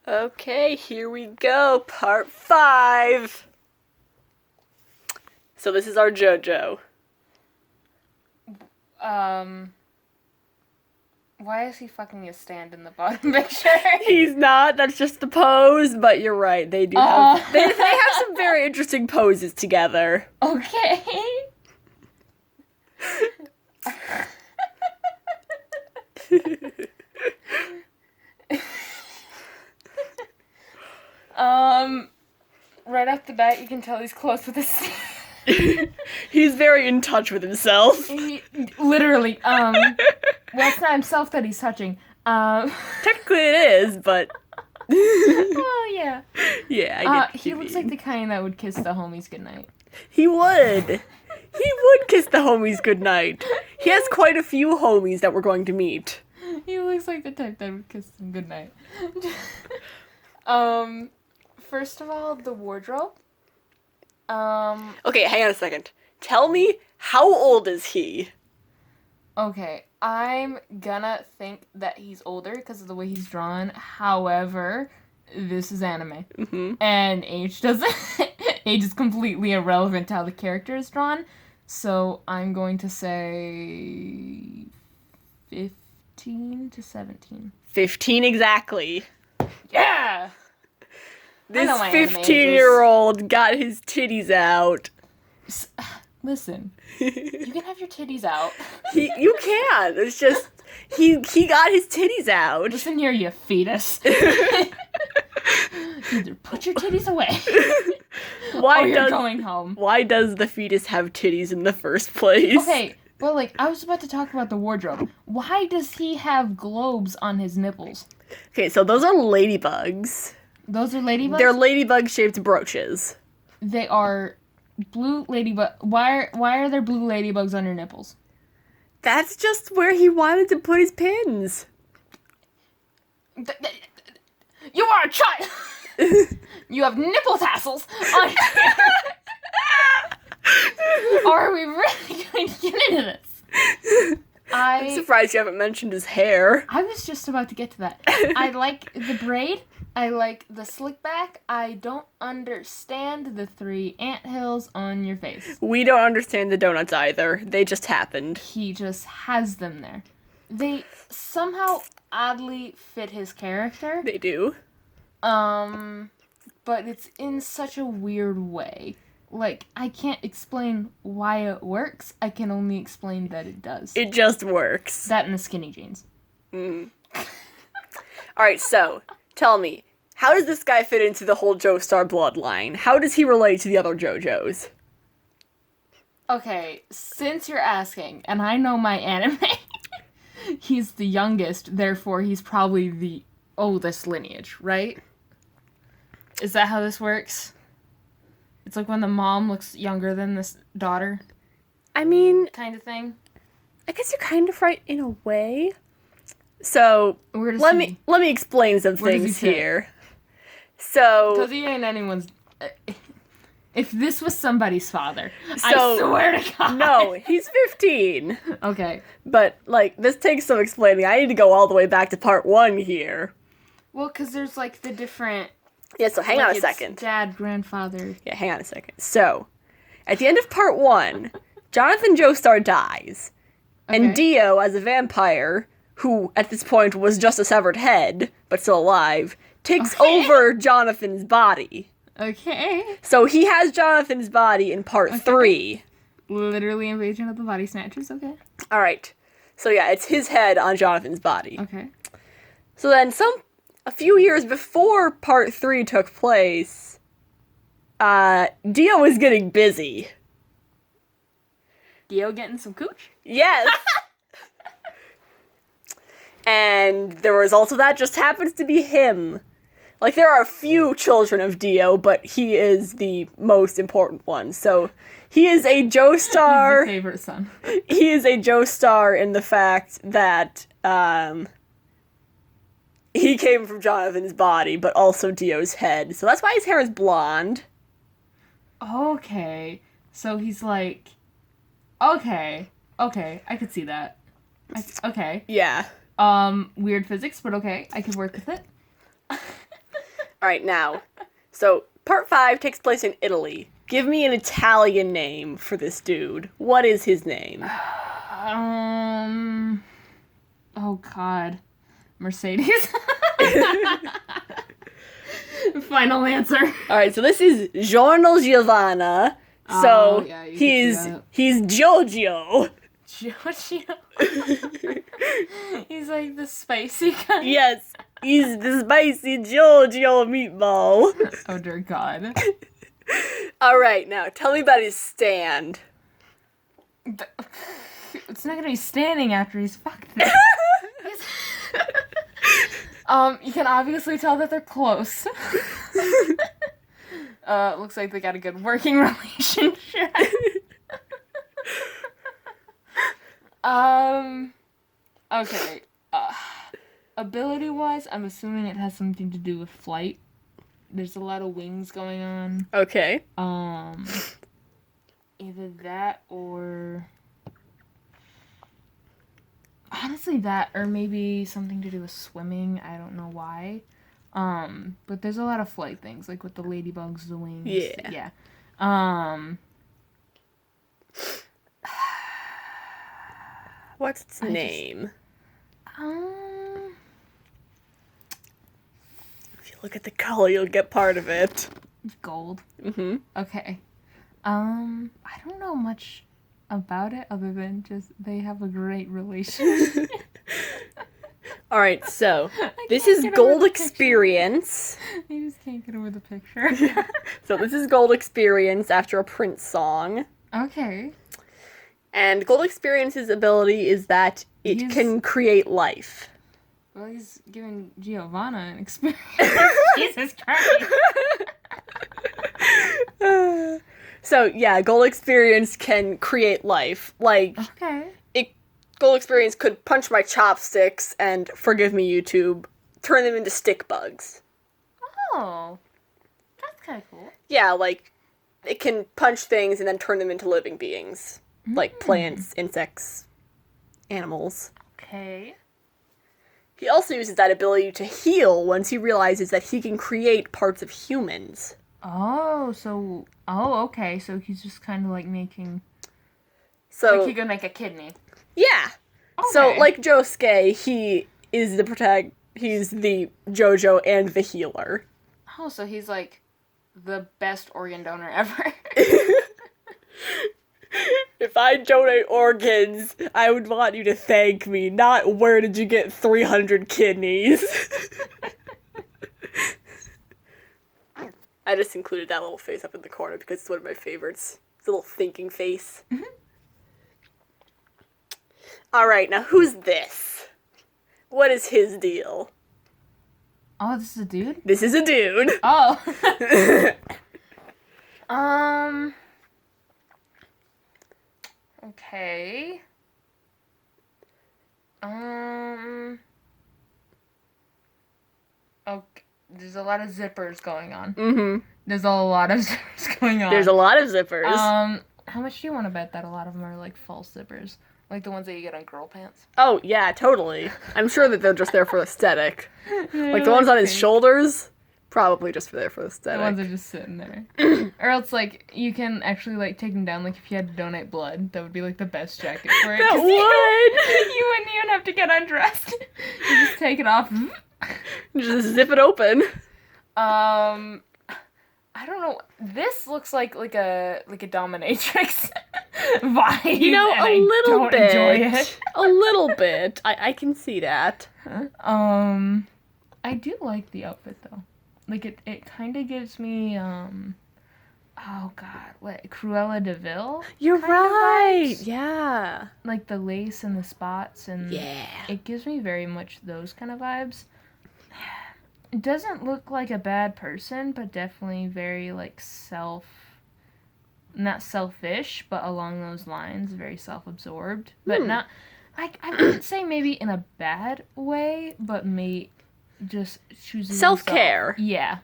Okay, here we go. Part 5. So this is our JoJo. Why is he fucking a stand in the bottom picture? He's not. That's just the pose. But you're right. They do have. They have some very interesting poses together. Okay. Right off the bat, you can tell he's close with his. He's very in touch with himself. Literally. Well, it's not himself that he's touching. Technically, it is, but. Oh yeah. Yeah, he looks like the kind that would kiss the homies goodnight. He would. He would kiss the homies goodnight. He has quite a few homies that we're going to meet. He looks like the type that would kiss them goodnight. First of all, the wardrobe. Okay, hang on a second. Tell me, how old is he? Okay, I'm gonna think that he's older because of the way he's drawn. However, this is anime. Mm-hmm. And age doesn't... age is completely irrelevant to how the character is drawn. So I'm going to say 15 to 17. 15 exactly. Yeah! This know my anime 15-year-old got his titties out. Listen, you can have your titties out. You can. It's just he got his titties out. Listen here, you fetus. Either put your titties away, or you're going home. Why does the fetus have titties in the first place? Okay, well, like, I was about to talk about the wardrobe. Why does he have globes on his nipples? Okay, so those are ladybugs. Those are ladybugs? They're ladybug-shaped brooches. They are blue ladybug. Why are there blue ladybugs on your nipples? That's just where he wanted to put his pins. You are a child! You have nipple tassels on here! Are we really going to get into this? I'm surprised you haven't mentioned his hair. I was just about to get to that. I like the braid. I like the slick back. I don't understand the 3 anthills on your face. We don't understand the donuts either. They just happened. He just has them there. They somehow oddly fit his character. They do. But it's in such a weird way. Like, I can't explain why it works. I can only explain that it does. It just works. That and the skinny jeans. Alright, so, tell me, how does this guy fit into the whole Joestar bloodline? How does he relate to the other JoJos? Okay, since you're asking, and I know my anime, he's the youngest, therefore he's probably the oldest lineage, right? Is that how this works? It's like when the mom looks younger than this daughter? I mean... kind of thing? I guess you're kind of right in a way. So, let me explain some things here. So... because he ain't anyone's... if this was somebody's father, I swear to God. No, he's 15. Okay. But, like, this takes some explaining. I need to go all the way back to part 1 here. Well, because there's, like, the different... Yeah, so hang on a second. Dad, grandfather. Yeah, hang on a second. So, at the end of part 1, Jonathan Joestar dies. Okay. And Dio, as a vampire, who at this point was just a severed head, but still alive, takes over Jonathan's body. Okay. So he has Jonathan's body in part 3. Literally Invasion of the Body Snatchers, okay. Alright. So yeah, it's his head on Jonathan's body. Okay. So then a few years before part 3 took place, Dio was getting busy. Dio getting some cooch? Yes! And the result of that just happens to be him. Like, there are a few children of Dio, but he is the most important one. So, he is a Joestar... He's my favorite son. He is a Joestar in the fact that, he came from Jonathan's body, but also Dio's head. So that's why his hair is blonde. Okay. So he's like... Okay, I could see that. Okay. Yeah. Weird physics, but okay, I could work with it. Alright, now. So, part 5 takes place in Italy. Give me an Italian name for this dude. What is his name? Oh, God. Mercedes. Final answer. Alright, so this is Giorno Giovanna. So, yeah, you he's Giorgio. Giorgio. He's like the spicy kind. Yes, he's the spicy Giorgio meatball. Oh, dear God. Alright, now, tell me about his stand. It's not gonna be standing after he's fucked them. You can obviously tell that they're close. Looks like they got a good working relationship. Okay. Ability-wise, I'm assuming it has something to do with flight. There's a lot of wings going on. Okay. Either that or... Honestly, that, or maybe something to do with swimming. I don't know why. But there's a lot of flight things, like with the ladybugs, the wings. Yeah. Yeah. What's its name? If you look at the color, you'll get part of it. Gold. Mm-hmm. Okay. I don't know much about it other than just they have a great relationship. Alright, so this is Gold Experience. I just can't get over the picture. So this is Gold Experience after a Prince song. Okay. And Gold Experience's ability is that it can create life. Well, he's giving Giovanna an experience. Jesus Christ. So, yeah, Gold Experience can create life. Like, Okay. Gold Experience could punch my chopsticks and, forgive me, YouTube, turn them into stick bugs. Oh. That's kind of cool. Yeah, like, it can punch things and then turn them into living beings. Like plants, insects, animals. Okay. He also uses that ability to heal once he realizes that he can create parts of humans. Oh, okay. So he's just kind of like making... So, Like he could make a kidney. yeah. Okay. So, like Josuke, he is the he's the JoJo and the healer. Oh, so he's like the best organ donor ever. If I donate organs, I would want you to thank me, not where did you get 300 kidneys. I just included that little face up in the corner because it's one of my favorites. It's a little thinking face. Mm-hmm. Alright, now who's this? What is his deal? Oh, this is a dude? This is a dude. Oh. Okay. Okay. There's a lot of zippers going on. Mm-hmm. There's a lot of zippers going on. There's a lot of zippers. How much do you want to bet that a lot of them are like false zippers? Like the ones that you get on girl pants? Oh, yeah, totally. I'm sure that they're just there for aesthetic. Like the ones on his shoulders, probably just there for aesthetic. The ones that are just sitting there. Or else, like, you can actually, like, take them down. Like, if you had to donate blood, that would be, like, the best jacket for it. That would! You wouldn't even have to get undressed. You just take it off. Just zip it open. I don't know. This looks like a dominatrix vibe. You know, and a little don't bit. Enjoy it. A little bit. I can see that. I do like the outfit though. Like it kind of gives me oh god, what, Cruella de Vil? You're right. Yeah. Like the lace and the spots and yeah. It gives me very much those kind of vibes. It doesn't look like a bad person, but definitely very like not selfish, but along those lines, very self-absorbed. But not I wouldn't say maybe in a bad way, but just choosing self-care. Yeah.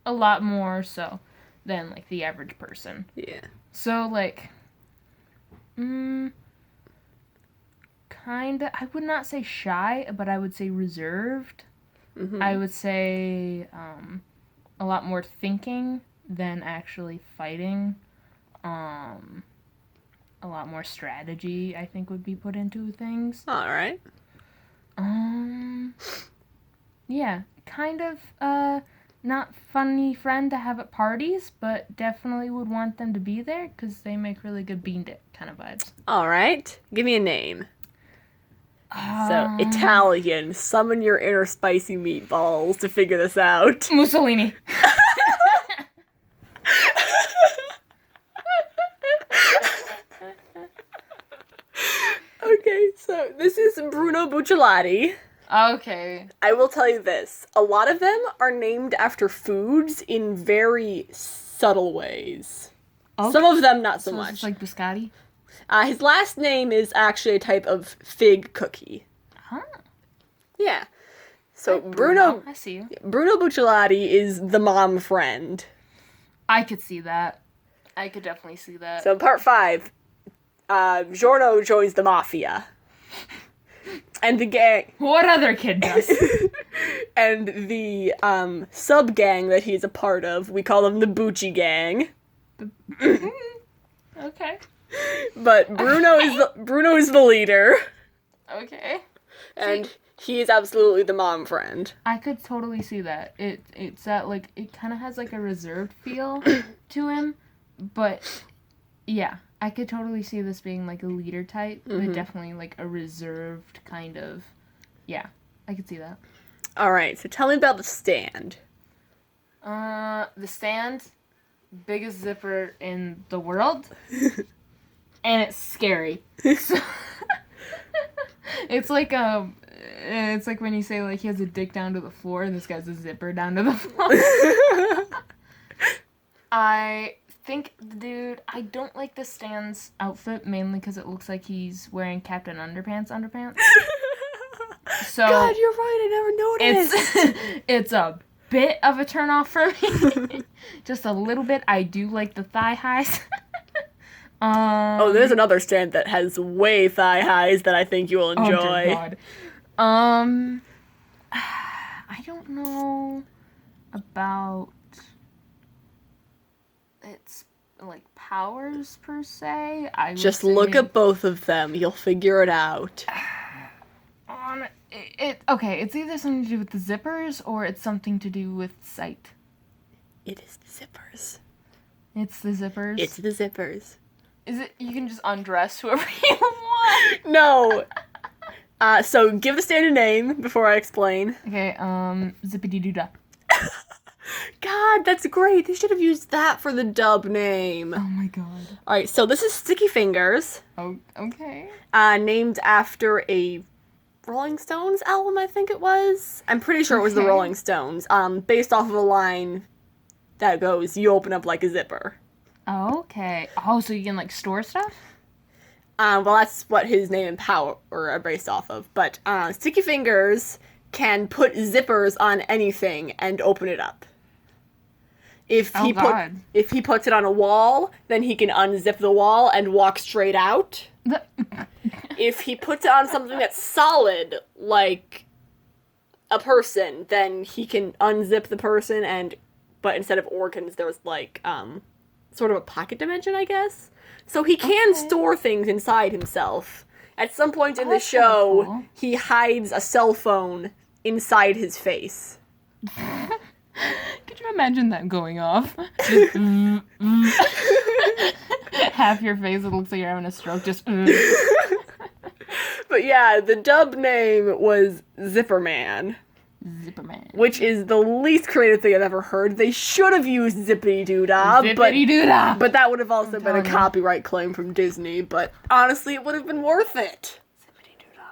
A lot more so than like the average person. Yeah. So like kinda, I would not say shy, but I would say reserved. Mm-hmm. I would say a lot more thinking than actually fighting. A lot more strategy, I think, would be put into things. All right. Yeah, kind of, not funny friend to have at parties, but definitely would want them to be there, because they make really good bean dip kind of vibes. All right. Give me a name. So, Italian. Summon your inner spicy meatballs to figure this out. Mussolini. Okay, so this is Bruno Bucciolati. Okay. I will tell you this. A lot of them are named after foods in very subtle ways. Okay. Some of them not so So much. it's like biscotti? His last name is actually a type of fig cookie. Huh. Yeah. So Bruno. I see you. Bruno Bucciolati is the mom friend. I could see that. I could definitely see that. So in part 5, Giorno joins the mafia. And the gang... What other kid does? And the sub-gang that he's a part of, we call them the Bucci Gang. Okay. But Bruno is the leader. Okay. And he is absolutely the mom friend. I could totally see that. It's that, like, it kind of has, like, a reserved feel to him. But, yeah. I could totally see this being, like, a leader type. But definitely, like, a reserved kind of... Yeah. I could see that. Alright, so tell me about the stand. The stand... Biggest zipper in the world. And it's scary. It's like it's like when you say like he has a dick down to the floor and this guy's a zipper down to the floor. I think the dude, I don't like the stand's outfit mainly because it looks like he's wearing Captain Underpants. So God, you're right, I never noticed. It's a bit of a turnoff for me. Just a little bit. I do like the thigh highs. Oh, there's another stand that has way thigh highs that I think you will enjoy. Oh, dear God. I don't know about its, like, powers, per se. I would Just say look at both of them. You'll figure it out. Okay, it's either something to do with the zippers or it's something to do with sight. It is the zippers. It's the zippers? It's the zippers. Is it, you can just undress whoever you want? No. So give the stand a name before I explain. Okay, zippity-doo-dah. God, that's great. They should have used that for the dub name. Oh my God. Alright, so this is Sticky Fingers. Oh, okay. Named after a Rolling Stones album, I think it was. I'm pretty sure it was the Rolling Stones. Based off of a line that goes, "You open up like a zipper." Okay. Oh, so you can, like, store stuff? Well, that's what his name and power are based off of. But Sticky Fingers can put zippers on anything and open it up. If he puts it on a wall, then he can unzip the wall and walk straight out. If he puts it on something that's solid, like a person, then he can unzip the person but instead of organs, there's like sort of a pocket dimension, I guess. So he can store things inside himself. At some point in the show, cool. He hides a cell phone inside his face. Could you imagine that going off? Just, half your face, it looks like you're having a stroke, just... But yeah, the dub name was Zipperman. Zipperman. Which is the least creative thing I've ever heard. They should have used Zippity-Doo-Dah. Zippity-Doo-Dah! But that would have also been a copyright claim from Disney. But honestly, it would have been worth it. Zippity-Doo-Dah.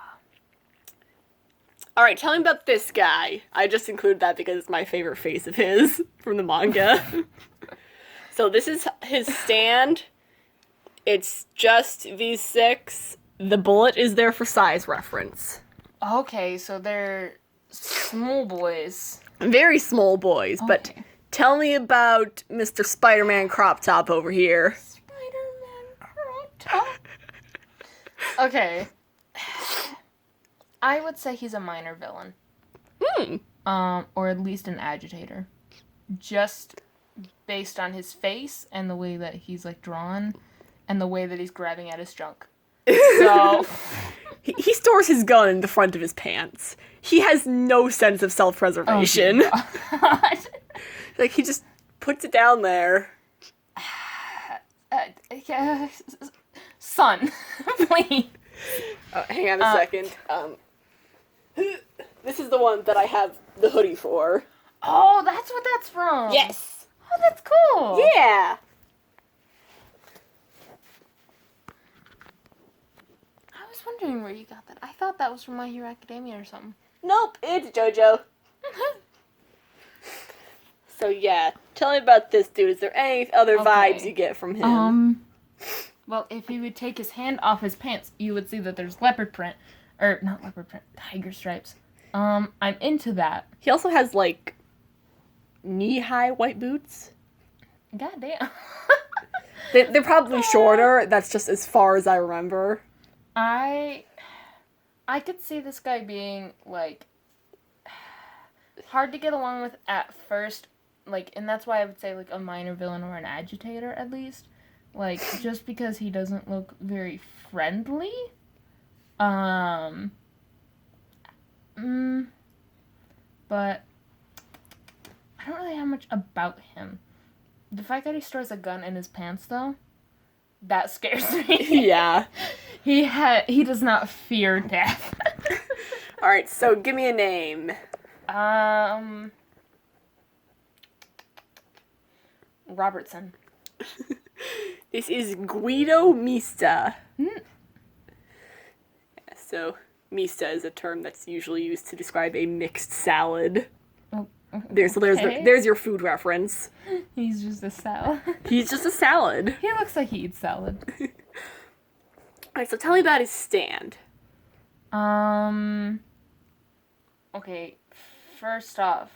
Alright, tell me about this guy. I just included that because it's my favorite face of his from the manga. So this is his stand. It's just these 6. The bullet is there for size reference. Okay, so they're small boys. Very small boys, but tell me about Mr. Spider-Man Crop Top over here. Spider-Man Crop Top? Okay. I would say he's a minor villain. Or at least an agitator. just based on his face and the way that he's like drawn and the way that he's grabbing at his junk. So he stores his gun in the front of his pants. He has no sense of self-preservation. Oh, Like, he just puts it down there. Son, please. Hang on a second. This is the one that I have the hoodie for. Oh, that's what that's from. Yes. Oh, that's cool. Yeah. I was wondering where you got that. I thought that was from My Hero Academia or something. Nope, it's JoJo. So yeah, tell me about this dude. Is there any other vibes you get from him? Well, if he would take his hand off his pants, you would see that there's leopard print. Or, not leopard print, tiger stripes. I'm into that. He also has, like, knee-high white boots. Goddamn. They're probably shorter. That's just as far as I remember. I could see this guy being, like, hard to get along with at first. Like, and that's why I would say, like, a minor villain or an agitator, at least. Like, just because he doesn't look very friendly. But I don't really have much about him. The fact that he stores a gun in his pants, though, that scares me. Yeah. He does not fear death. Alright, so give me a name. Robertson. This is Guido Mista. Yeah, so, Mista is a term that's usually used to describe a mixed salad. Oh, There's your food reference. He's just a salad. He's just a salad. He looks like he eats salad. Alright, so tell me about his stand. Okay, first off,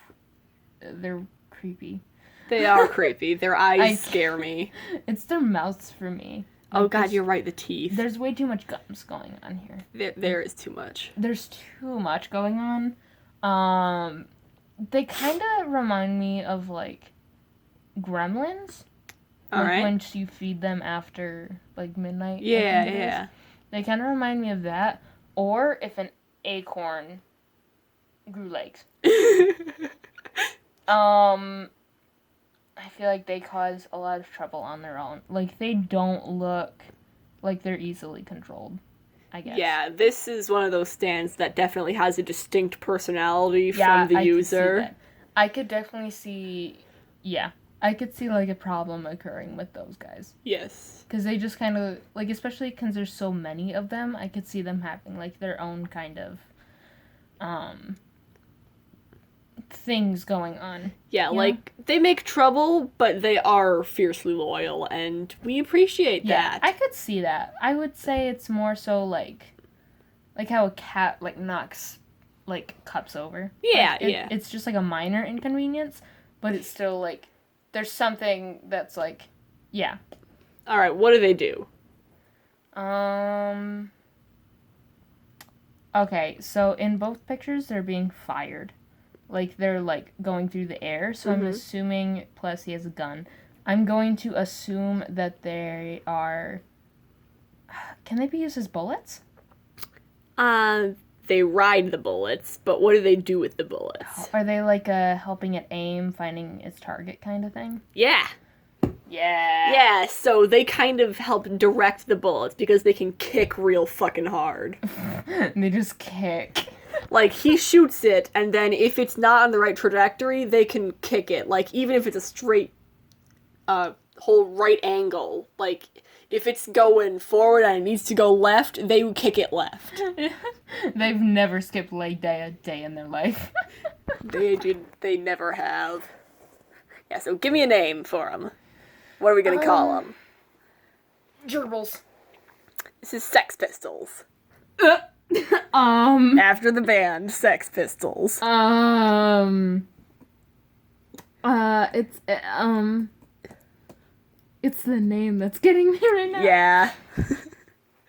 they're creepy. They are creepy. Their eyes scare me. It's their mouths for me. Oh god, you're right, the teeth. There's way too much gums going on here. There is too much. There's too much going on. They kind of remind me of, like, gremlins. Alright. Once you feed them after, like, midnight. Yeah. They kind of remind me of that. Or if an acorn grew legs. I feel like they cause a lot of trouble on their own. Like, they don't look like they're easily controlled, I guess. Yeah, this is one of those stands that definitely has a distinct personality from the user. I could definitely see, I could see, like, a problem occurring with those guys. Yes. Because they just kind of, like, especially because there's so many of them, I could see them having, like, their own kind of, things going on. Yeah, like, they make trouble, but they are fiercely loyal, and we appreciate that. I could see that. I would say it's more so, like how a cat, like, knocks, like, cups over. Yeah, like, it's just, like, a minor inconvenience, but it's still, like, there's something that's, like, yeah. Alright, what do they do? Okay, so in both pictures, they're being fired. Like, they're, like, going through the air, so I'm assuming, plus he has a gun. I'm going to assume that they are... Can they be used as bullets? They ride the bullets, but what do they do with the bullets? Are they, like, helping it aim, finding its target kind of thing? Yeah. Yeah. Yeah, so they kind of help direct the bullets, because they can kick real fucking hard. They just kick. Like, he shoots it, and then if it's not on the right trajectory, they can kick it. Like, even if it's a straight, whole right angle. Like, if it's going forward and it needs to go left, they would kick it left. They've never skipped leg day a day in their life. They never have. Yeah, so give me a name for them. What are we gonna call them? Gerbils. This is Sex Pistols. After the band, Sex Pistols. It's the name that's getting me right now. Yeah.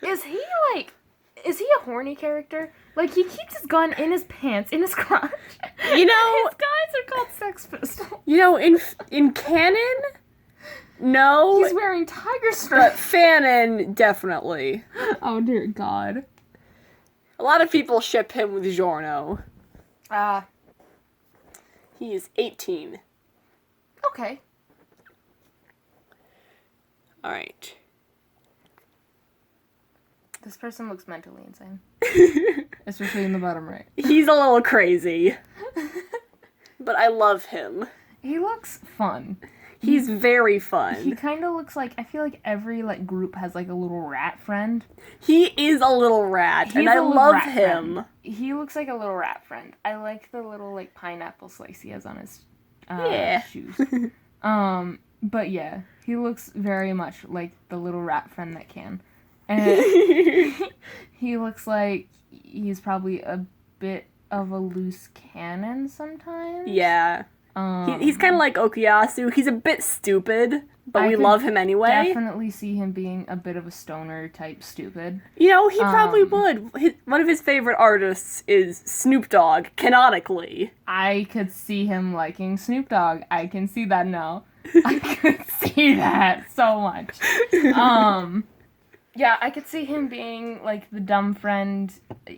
Is he a horny character? Like, he keeps his gun in his pants, in his crotch. You know... His guys are called Sex Pistols. You know, in canon, no. He's wearing tiger But stripes. fanon, definitely. Oh, dear God. A lot of people ship him with Giorno. He is 18. Okay. Alright. This person looks mentally insane. Especially in the bottom right. He's a little crazy. But I love him. He looks fun. He's very He fun. kind of looks like, I feel like every, like, group has, like, a little rat friend. He is a little rat, He's and I a little love rat him. friend. He looks like a little rat friend. I like the little, like, pineapple slice he has on his shoes. But yeah, he looks very much like the little rat friend that can. And he looks like he's probably a bit of a loose cannon sometimes. Yeah. He's kind of like Okuyasu. He's a bit stupid, but we could love him anyway. Definitely see him being a bit of a stoner type stupid. You know, he probably would. One of his favorite artists is Snoop Dogg, canonically. I could see him liking Snoop Dogg. I can see that now. I could see that so much. Yeah, I could see him being like the dumb friend,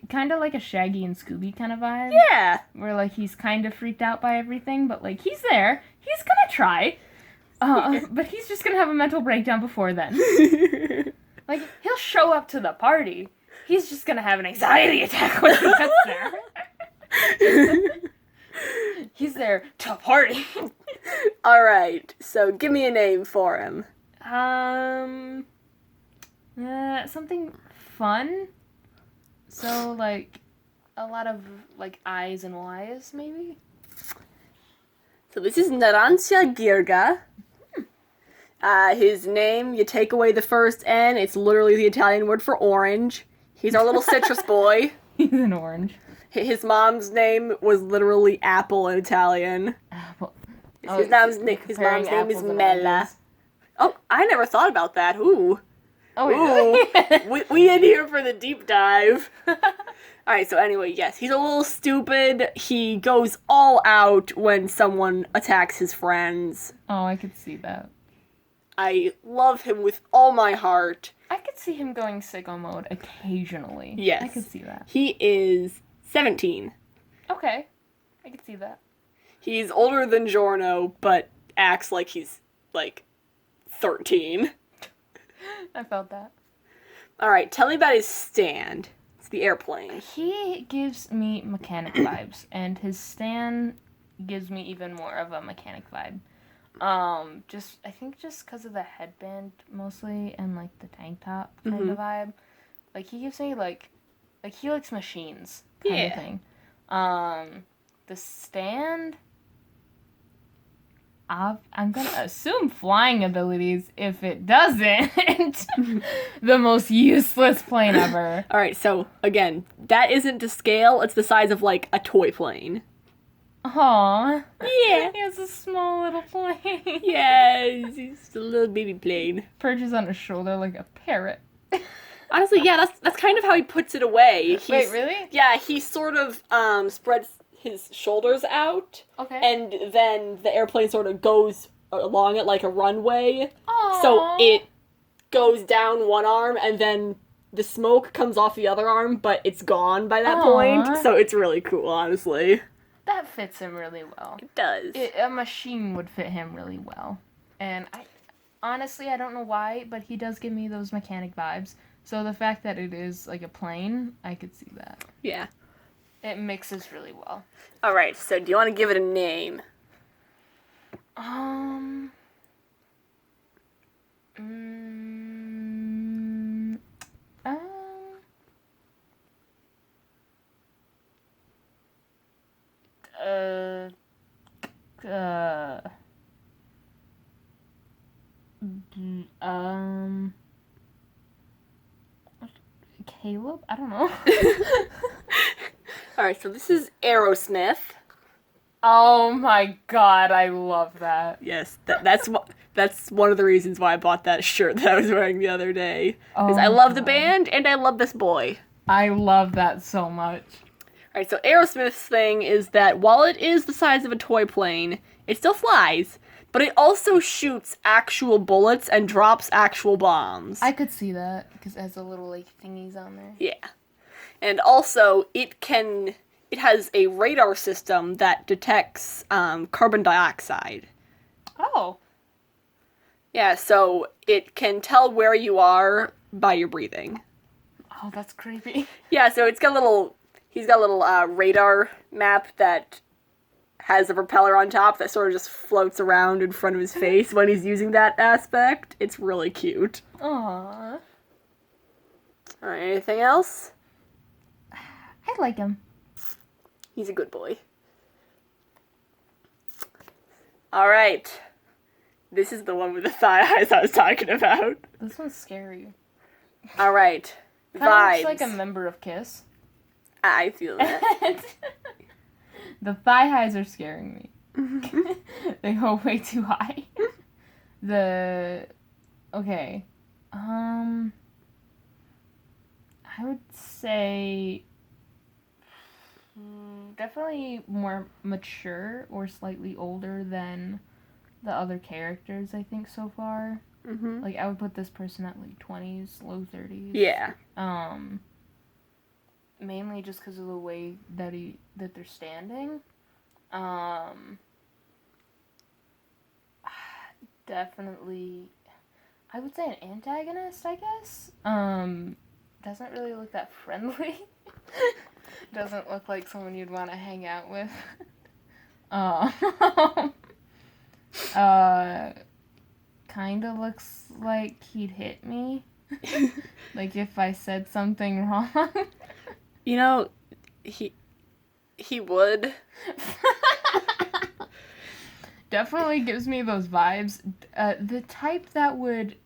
kind of like a Shaggy and Scooby kind of vibe. Yeah. Where like he's kind of freaked out by everything, but like he's there. He's gonna try. But he's just gonna have a mental breakdown before then. Like, he'll show up to the party. He's just gonna have an anxiety attack when he gets there. He's there to party. Alright, so give me a name for him. Something fun. So, like, a lot of, like, I's and Y's, maybe? So this is Narancia Girga. His name, you take away the first N, it's literally the Italian word for orange. He's our little citrus boy. He's an orange. His mom's name was literally Apple in Italian. Apple. His mom's name is Mela. Oh, I never thought about that. Ooh. Oh, Ooh. we in here for the deep dive. Alright, so anyway, yes, he's a little stupid. He goes all out when someone attacks his friends. Oh, I could see that. I love him with all my heart. I could see him going sicko mode occasionally. Yes. I could see that. He is 17. Okay. I could see that. He's older than Giorno, but acts like he's, like, 13. I felt that. Alright, tell me about his stand. It's the airplane. He gives me mechanic vibes, and his stand gives me even more of a mechanic vibe. I think just because of the headband mostly, and like the tank top kind of vibe. Like he gives me like he likes machines kind of thing. The stand, I'm gonna assume flying abilities. If it doesn't, the most useless plane ever. Alright, so, again, that isn't to scale, it's the size of, like, a toy plane. Aww. Yeah. He has a small little plane. Yes, it's a little baby plane. Perches on his shoulder like a parrot. Honestly, yeah, that's kind of how he puts it away. Wait, really? Yeah, he sort of spreads his shoulders out. Okay. And then the airplane sort of goes along it like a runway. Aww. So it goes down one arm and then the smoke comes off the other arm, but it's gone by that point. So it's really cool, honestly. That fits him really well. It does. A machine would fit him really well. And honestly, I don't know why, but he does give me those mechanic vibes. So the fact that it is like a plane, I could see that. Yeah. It mixes really well. Alright, so do you want to give it a name? Caleb? I don't know. Alright, so this is Aerosmith. Oh my god, I love that. Yes, that's one of the reasons why I bought that shirt that I was wearing the other day. Because Oh I love the God. band and I love this boy. I love that so much. Alright, so Aerosmith's thing is that while it is the size of a toy plane, it still flies, but it also shoots actual bullets and drops actual bombs. I could see that, because it has the little, like, thingies on there. Yeah. And also, it has a radar system that detects carbon dioxide. Oh. Yeah, so it can tell where you are by your breathing. Oh, that's creepy. Yeah, so he's got a little radar map that has a propeller on top that sort of just floats around in front of his face when he's using that aspect. It's really cute. Aww. Alright, anything else? I like him. He's a good boy. Alright. This is the one with the thigh highs I was talking about. This one's scary. Alright. Vibes. Kind of looks like a member of Kiss. I feel that. The thigh highs are scaring me. They go way too high. Okay. I would say definitely more mature or slightly older than the other characters, I think, so far. Mm-hmm. Like, I would put this person at, like, 20s, low 30s. Yeah. Mainly just because of the way that they're standing. Definitely, I would say an antagonist, I guess. Doesn't really look that friendly. Doesn't look like someone you'd want to hang out with. Kind of looks like he'd hit me. Like if I said something wrong. You know, he would. Definitely gives me those vibes. The type that would...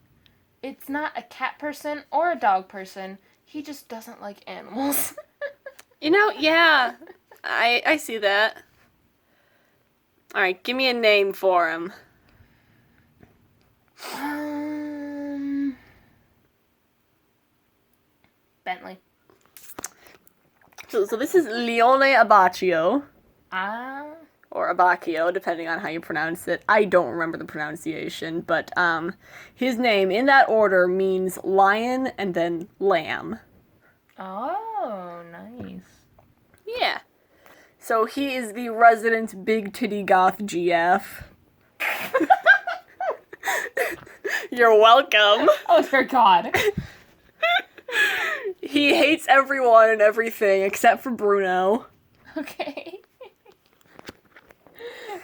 It's not a cat person or a dog person. He just doesn't like animals. You know, yeah. I see that. Alright, give me a name for him. Bentley. So this is Leone Abbacchio. Ah. Or Abbacchio, depending on how you pronounce it. I don't remember the pronunciation, but his name in that order means lion and then lamb. Oh, nice. Yeah. So he is the resident big titty goth GF. You're welcome. Oh, dear God. He hates everyone and everything except for Bruno. Okay.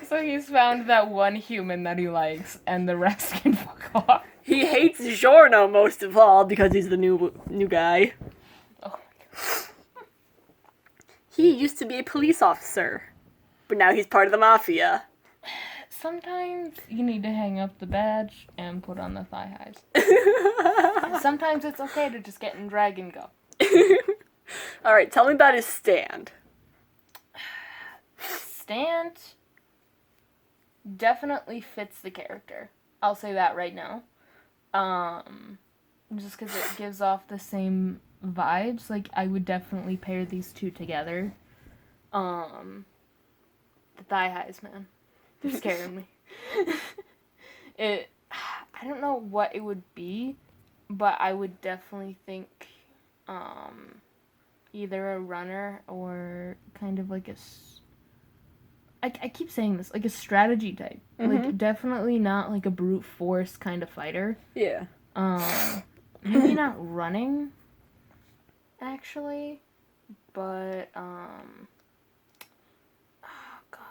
So he's found that one human that he likes, and the rest can fuck off. He hates Giorno most of all because he's the new guy. Oh my God. He used to be a police officer, but now he's part of the mafia. Sometimes you need to hang up the badge and put on the thigh highs. Sometimes it's okay to just get in drag and go. Alright, tell me about his stand. Stand definitely fits the character. I'll say that right now. Just because it gives off the same vibes. Like, I would definitely pair these two together. The thigh highs, man. They're scaring me. I don't know what it would be, but I would definitely think either a runner or kind of like I keep saying this, like a strategy type. Mm-hmm. Like, definitely not like a brute force kind of fighter. Yeah. Maybe not running, actually, but, oh, God.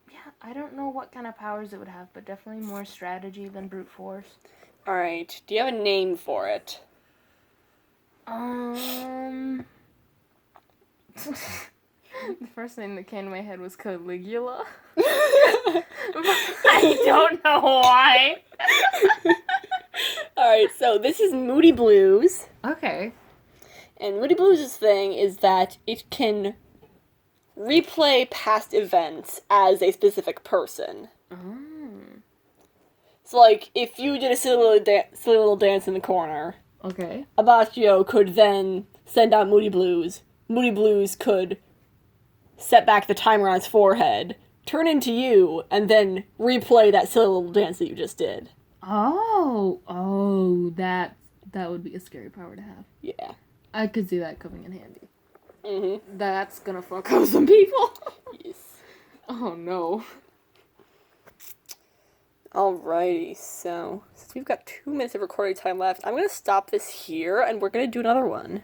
Yeah, I don't know what kind of powers it would have, but definitely more strategy than brute force. Alright, do you have a name for it? The first name that came to my head was Caligula. I don't know why. Alright, so this is Moody Blues. Okay. And Moody Blues' thing is that it can replay past events as a specific person. Oh. So, like, if you did a silly little dance in the corner, Okay. Abacchio could then send out Moody Blues. Moody Blues could set back the timer on his forehead, turn into you, and then replay that silly little dance that you just did. Oh, that would be a scary power to have. Yeah. I could see that coming in handy. Mm-hmm. That's gonna fuck up some people. Yes. Oh no. Alrighty, so since we've got 2 minutes of recording time left, I'm gonna stop this here and we're gonna do another one.